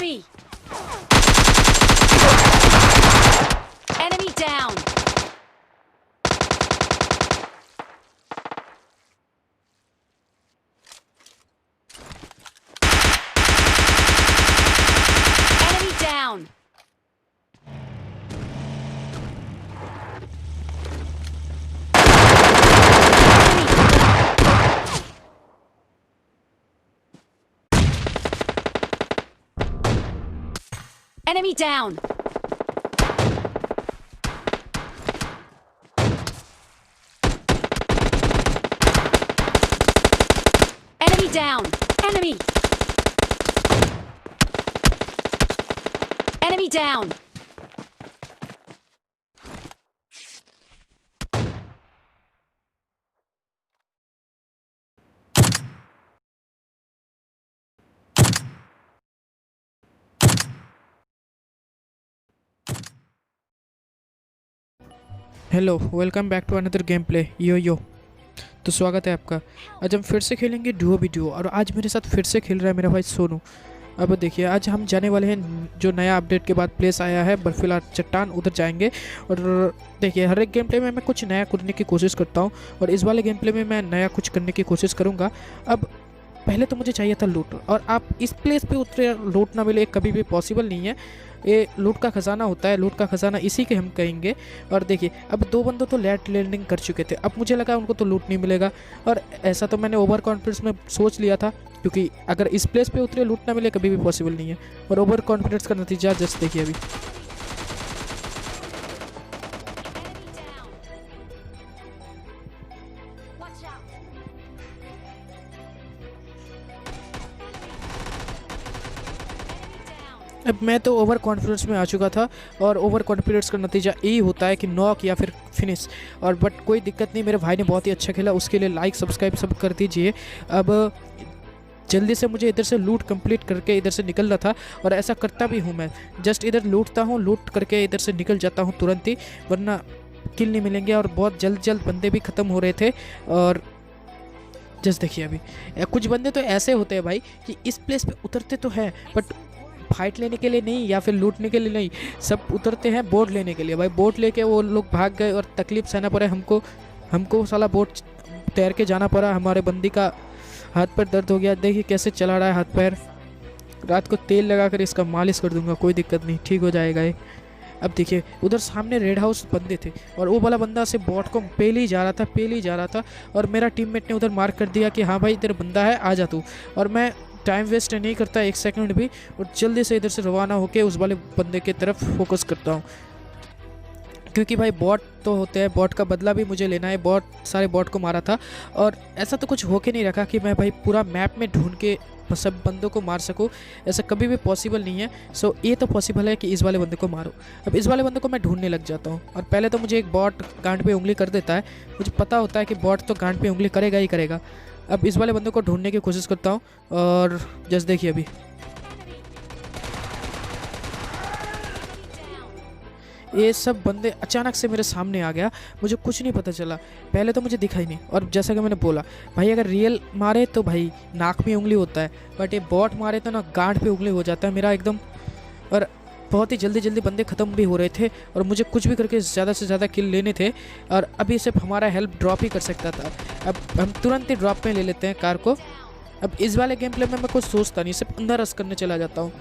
Enemy! Enemy down! Enemy down! Enemy down! Enemy down! Enemy! Enemy down! Hello, welcome back to another game play yo. तो स्वागत है आपका। आज हम फिर से खेलेंगे डुओ बी डुओ और आज मेरे साथ फिर से खेल रहा है मेरा भाई सोनू। अब देखिए, आज हम जाने वाले हैं जो नया अपडेट के बाद प्लेस आया है बर्फीला चट्टान, उधर जाएंगे। और देखिए, हर एक गेम प्ले में मैं कुछ नया करने की कोशिश करता हूँ और इस वाले गेम प्ले में मैं नया कुछ करने की कोशिश करूँगा। अब पहले तो मुझे चाहिए था लूट, और आप इस प्लेस पे उतरे लूट ना मिले कभी भी पॉसिबल नहीं है। ये लूट का खजाना होता है, लूट का खजाना इसी के हम कहेंगे। और देखिए, अब दो बंदों तो लैंड लैंडिंग कर चुके थे, अब मुझे लगा उनको तो लूट नहीं मिलेगा। और ऐसा तो मैंने ओवर कॉन्फिडेंस में सोच लिया था, क्योंकि अगर इस प्लेस पे उतरे लूट ना मिले कभी भी पॉसिबल नहीं है। और ओवर कॉन्फिडेंस का नतीजा जस्ट देखिए अभी। अब मैं तो ओवर कॉन्फिडेंस में आ चुका था, और ओवर कॉन्फिडेंस का नतीजा यही होता है कि नॉक या फिर फिनिश। और बट कोई दिक्कत नहीं, मेरे भाई ने बहुत ही अच्छा खेला, उसके लिए लाइक सब्सक्राइब सब कर दीजिए। अब जल्दी से मुझे इधर से लूट कंप्लीट करके इधर से निकलना था, और ऐसा करता भी हूँ मैं। जस्ट इधर लूटता हूँ, लूट करके इधर से निकल जाता हूँ तुरंत ही, वरना किल नहीं मिलेंगे। और बहुत जल्द बंदे भी ख़त्म हो रहे थे। और जस्ट देखिए अभी, कुछ बंदे तो ऐसे होते हैं भाई कि इस प्लेस पे उतरते तो हैं बट फाइट लेने के लिए नहीं या फिर लूटने के लिए नहीं, सब उतरते हैं बोट लेने के लिए। भाई बोट लेके वो लोग भाग गए और तकलीफ सहना पड़ा हमको साला बोट तैर के जाना पड़ा। हमारे बंदी का हाथ पैर दर्द हो गया, देखिए कैसे चला रहा है हाथ पैर। रात को तेल लगाकर इसका मालिश कर दूंगा, कोई दिक्कत नहीं, ठीक हो जाएगा ये। अब देखिए, उधर सामने रेड हाउस बंदे थे और वो वाला बंदा से बॉट को पेल ही जा रहा था। और मेरा टीममेट ने उधर मार्क कर दिया कि हाँ भाई तेरा बंदा है, आ जा तू। और मैं टाइम वेस्ट नहीं करता एक सेकंड भी, और जल्दी से इधर से रवाना होकर उस वाले बंदे की तरफ फोकस करता हूँ, क्योंकि भाई बॉट तो होते हैं, बॉट का बदला भी मुझे लेना है। सारे बॉट को मारा था, और ऐसा तो कुछ होके नहीं रखा कि मैं भाई पूरा मैप में ढूंढ के सब बंदों को मार सकूं, ऐसा कभी भी पॉसिबल नहीं है। सो ये तो पॉसिबल है कि इस वाले बंदे को मारो। अब इस वाले बंदे को मैं ढूंढने लग जाता हूँ, और पहले तो मुझे एक बॉट गांड पे उंगली कर देता है। मुझे पता होता है कि बॉट तो गांड पे उंगली करेगा ही करेगा। अब इस वाले बंदे को ढूंढने की कोशिश करता हूँ, और जस्ट देखिए अभी ये सब बंदे अचानक से मेरे सामने आ गया, मुझे कुछ नहीं पता चला। पहले तो मुझे दिखा ही नहीं, और जैसा कि मैंने बोला भाई, अगर रियल मारे तो भाई नाक में उंगली होता है, बट ये बॉट मारे तो ना गांड पे उंगली हो जाता है मेरा एकदम। और बहुत ही जल्दी बंदे ख़त्म भी हो रहे थे, और मुझे कुछ भी करके ज़्यादा से ज़्यादा किल लेने थे। और अभी सिर्फ हमारा हेल्प ड्रॉप ही कर सकता था। अब हम तुरंत ही ड्रॉप में ले लेते हैं कार को। अब इस वाले गेम प्ले में मैं कुछ सोचता नहीं, सिर्फ अंदर रस करने चला जाता हूँ।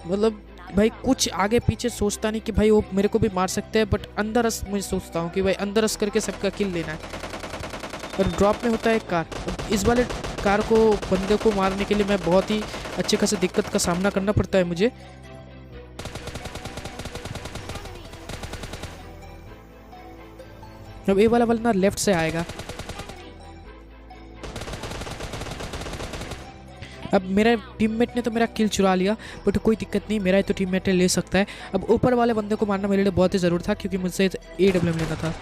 मतलब भाई कुछ आगे पीछे सोचता नहीं कि भाई वो मेरे को भी मार सकते हैं, बट अंदर रस मुझे सोचता हूँ कि भाई अंदर रस करके सबका किल लेना है। और ड्रॉप में होता है कार। इस वाले कार को बंदे को मारने के लिए मैं बहुत ही अच्छे खासी दिक्कत का सामना करना पड़ता है मुझे। अब ये वाला ना लेफ्ट से आएगा। अब मेरा टीममेट ने तो मेरा किल चुरा लिया, बट कोई दिक्कत नहीं, मेरा ही तो टीममेट ले सकता है। अब ऊपर वाले बंदे को मारना मेरे लिए बहुत ही ज़रूरी था, क्योंकि मुझसे AWM लेना था।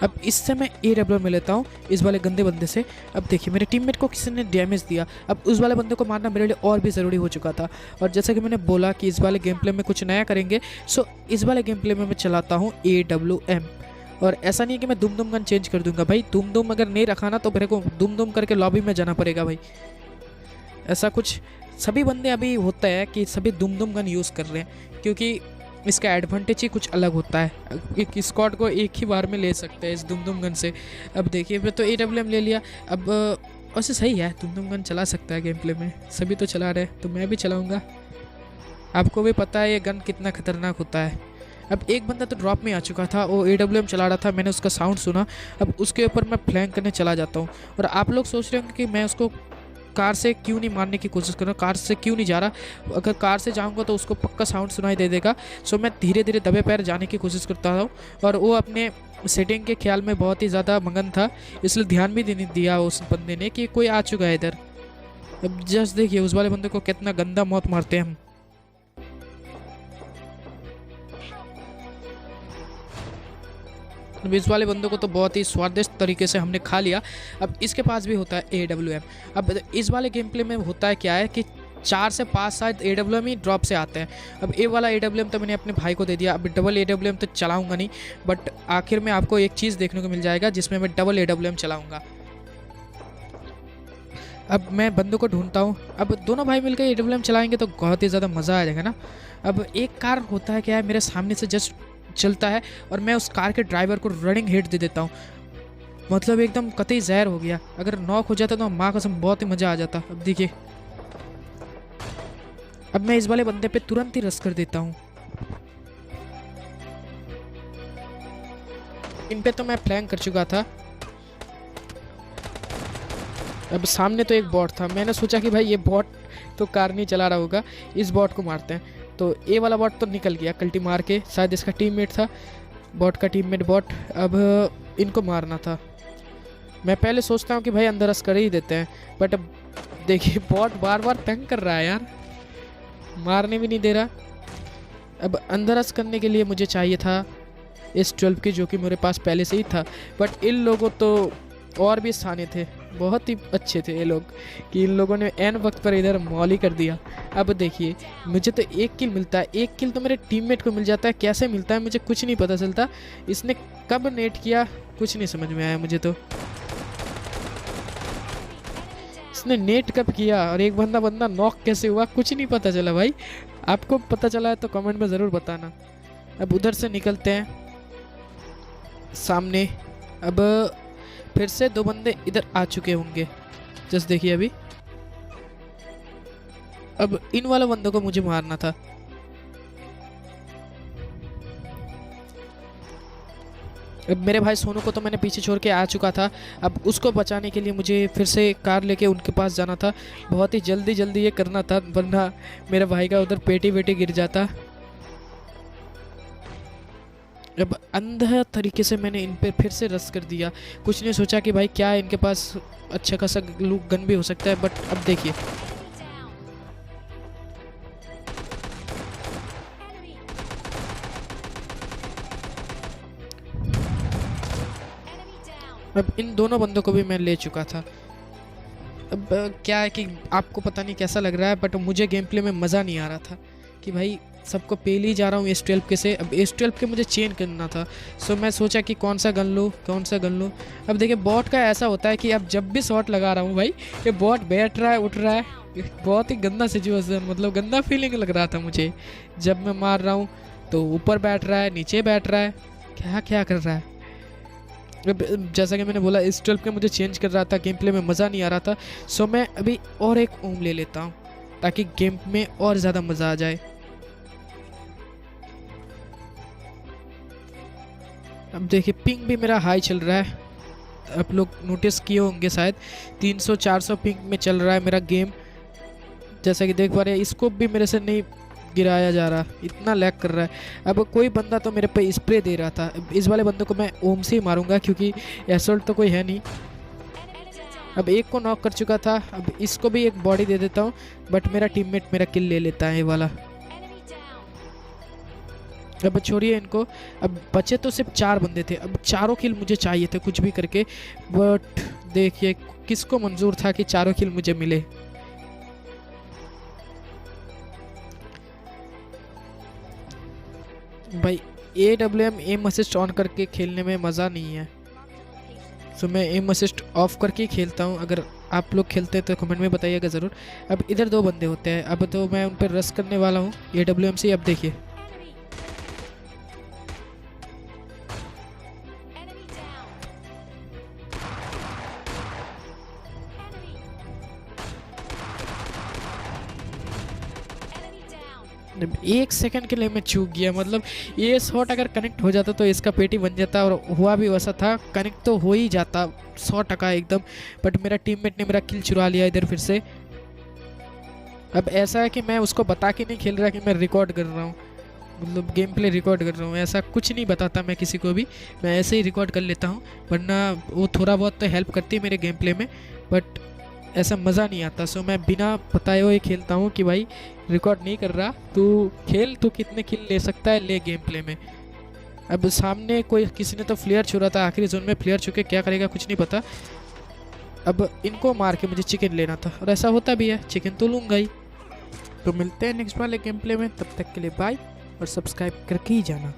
अब इससे मैं AWM लेता हूँ इस वाले गंदे बंदे से। अब देखिए, मेरे टीममेट को किसी ने डैमेज दिया। अब उस वाले बंदे को मारना मेरे लिए और भी ज़रूरी हो चुका था। और जैसा कि मैंने बोला कि इस वाले गेम प्ले में कुछ नया करेंगे, सो इस वाले गेम प्ले में मैं चलाता हूँ AWM। और ऐसा नहीं है कि मैं दुम गन चेंज कर दूंगा भाई, दुम अगर नहीं रखा ना तो मेरे को दुम करके लॉबी में जाना पड़ेगा भाई। ऐसा कुछ सभी बंदे अभी होता है कि सभी दुम दुम गन यूज़ कर रहे हैं, क्योंकि इसका एडवांटेज ही कुछ अलग होता है। एक स्क्वाड को एक ही बार में ले सकते हैं इस दुम दुम गन से। अब देखिए मैं तो AWM ले लिया। अब वैसे सही है, दुम दुम गन चला सकता है गेम प्ले में, सभी तो चला रहे तो मैं भी चलाऊँगा। आपको भी पता है ये गन कितना खतरनाक होता है। अब एक बंदा तो ड्रॉप में आ चुका था, वो AWM चला रहा था, मैंने उसका साउंड सुना। अब उसके ऊपर मैं फ्लैंक करने चला जाता हूँ। और आप लोग सोच रहे होंगे कि मैं उसको कार से क्यों नहीं मारने की कोशिश कर रहा हूँ, कार से क्यों नहीं जा रहा। अगर कार से जाऊँगा तो उसको पक्का साउंड सुनाई दे देगा। सो मैं धीरे धीरे दबे पैर जाने की कोशिश करता हूँ। और वो अपने सेटिंग के ख्याल में बहुत ही ज़्यादा मगन था, इसलिए ध्यान भी नहीं दिया उस बंदे ने कि कोई आ चुका है इधर। अब जस्ट देखिए उस वाले बंदे को कितना गंदा मौत मारते हैं हम। इस वाले बंदों को तो बहुत ही स्वादिष्ट तरीके से हमने खा लिया। अब इसके पास भी होता है AWM। अब इस वाले गेम प्ले में होता है क्या है कि 4 से 5 शायद AWM ही ड्रॉप से आते हैं। अब ये वाला AWM तो मैंने अपने भाई को दे दिया। अब डबल AWM तो चलाऊंगा नहीं, बट आखिर में आपको एक चीज़ देखने को मिल जाएगा जिसमें मैं डबल AWM चलाऊंगा। अब मैं बंदों को ढूंढता हूँ। अब दोनों भाई मिलकर AWM चलाएंगे तो बहुत ही ज़्यादा मज़ा आ जाएगा ना। अब एक कार होता है क्या है, मेरे सामने से जस्ट चलता है और मैं उस कार के ड्राइवर को रनिंग हिट दे देता हूँ। मतलब एकदम कतई जहर हो गया। अगर नॉक हो जाता तो माँ कसम बहुत ही मज़ा आ जाता। अब देखिए अब मैं इस वाले बंदे पे तुरंत ही रश कर देता हूँ। इन पे तो मैं फ्लैंक कर चुका था। अब सामने तो एक बॉट था, मैंने सोचा कि भाई ये बॉट तो कार नहीं चला रहा होगा, इस बॉट को मारते हैं। तो ये वाला बॉट तो निकल गया कल्टी मार के, शायद इसका टीममेट था, बॉट का टीममेट बॉट। अब इनको मारना था। मैं पहले सोचता हूँ कि भाई अंदर रस कर ही देते हैं, बट अब देखिए बॉट बार बार तंग कर रहा है यार, मारने भी नहीं दे रहा। अब अंदर रस करने के लिए मुझे चाहिए था S12 की, जो कि मेरे पास पहले से ही था। बट इन लोगों तो और भी स्थानीय थे, बहुत ही अच्छे थे ये लोग कि इन लोगों ने एन वक्त पर इधर मौली कर दिया। अब देखिए मुझे तो 1 किल मिलता है, 1 किल तो मेरे टीममेट को मिल जाता है। कैसे मिलता है मुझे कुछ नहीं पता चलता, इसने कब नेट किया कुछ नहीं समझ में आया मुझे। तो इसने नेट कब किया और एक बंदा नॉक कैसे हुआ कुछ नहीं पता चला भाई। आपको पता चला है तो कमेंट में ज़रूर बताना। अब उधर से निकलते हैं सामने। अब फिर से 2 बंदे इधर आ चुके होंगे, जस्ट देखिए अभी। अब इन वाले बंदों को मुझे मारना था। अब मेरे भाई सोनू को तो मैंने पीछे छोड़ के आ चुका था। अब उसको बचाने के लिए मुझे फिर से कार लेके उनके पास जाना था। बहुत ही जल्दी ये करना था, वरना मेरे भाई का उधर पेटी वेटी गिर जाता। अब अंधा तरीके से मैंने इन पे फिर से रस कर दिया। कुछ नहीं सोचा कि भाई क्या है इनके पास अच्छा खासा गन भी हो सकता है। बट अब देखिए अब इन दोनों बंदों को भी मैं ले चुका था। अब क्या है कि आपको पता नहीं कैसा लग रहा है, बट मुझे गेम प्ले में मज़ा नहीं आ रहा था कि भाई सबको पेल ही जा रहा हूँ S12 के से। अब S12 के मुझे चेंज करना था। सो मैं सोचा कि कौन सा गन लूँ। अब देखिए बॉट का ऐसा होता है कि अब जब भी शॉट लगा रहा हूँ भाई ये बॉट बैठ रहा है उठ रहा है। बहुत ही गंदा सिचुएशन, मतलब गंदा फीलिंग लग रहा था मुझे। जब मैं मार रहा हूँ तो ऊपर बैठ रहा है, नीचे बैठ रहा है, क्या कर रहा है। जैसा कि मैंने बोला S12 के मुझे चेंज कर रहा था, गेम प्ले में मज़ा नहीं आ रहा था। सो मैं अभी और एक ओम ले लेता हूँ ताकि गेम में और ज़्यादा मज़ा आ जाए। अब देखिए पिंग भी मेरा हाई चल रहा है, आप लोग नोटिस किए होंगे शायद 300-400 पिंग में चल रहा है मेरा गेम। जैसा कि देख पा रहे हैं स्कोप भी मेरे से नहीं गिराया जा रहा, इतना लैग कर रहा है। अब कोई बंदा तो मेरे पे स्प्रे दे रहा था। इस वाले बंदे को मैं ओम से ही मारूंगा क्योंकि एसोल्ट तो कोई है नहीं। अब एक को नॉक कर चुका था, अब इसको भी एक बॉडी दे देता हूँ, बट मेरा टीममेट मेरा किल ले लेता है ये वाला। अब छोड़िए इनको, अब बचे तो सिर्फ 4 बंदे थे। अब चारों किल मुझे चाहिए थे कुछ भी करके, बट देखिए किसको मंजूर था कि चारों किल मुझे मिले। भाई AWM एम असिस्ट ऑन करके खेलने में मज़ा नहीं है, सो मैं एम असिस्ट ऑफ करके ही खेलता हूँ। अगर आप लोग खेलते हैं तो कमेंट में बताइएगा ज़रूर। अब इधर 2 बंदे होते हैं, अब तो मैं उन पर रश करने वाला हूँ AWM से। अब देखिए Enemy down. Enemy down. 1 second के लिए मैं चूक गया, मतलब ये शॉट अगर कनेक्ट हो जाता तो इसका पेटी बन जाता, और हुआ भी वैसा था, कनेक्ट तो हो ही जाता 100% एकदम। बट मेरा टीममेट ने मेरा किल चुरा लिया इधर फिर से। अब ऐसा है कि मैं उसको बता के नहीं खेल रहा कि मैं रिकॉर्ड कर रहा हूँ, मतलब गेम प्ले रिकॉर्ड कर रहा हूँ, ऐसा कुछ नहीं बताता मैं किसी को भी, मैं ऐसे ही रिकॉर्ड कर लेता हूँ। वरना वो थोड़ा बहुत तो हेल्प करती है मेरे गेम प्ले में, बट ऐसा मज़ा नहीं आता। सो मैं बिना बताए हुए खेलता हूँ कि भाई रिकॉर्ड नहीं कर रहा, तू खेल, तू कितने किल ले सकता है ले गेम प्ले में। अब सामने कोई किसी ने तो फ्लेयर छुड़ा था, आखिरी जोन में फ्लेयर छुके क्या करेगा कुछ नहीं पता। अब इनको मार के मुझे चिकन लेना था, और ऐसा होता भी है, चिकन तो लूँगा ही। तो मिलते हैं नेक्स्ट वाले गेम प्ले में, तब तक के लिए बाय, और सब्सक्राइब करके ही जाना।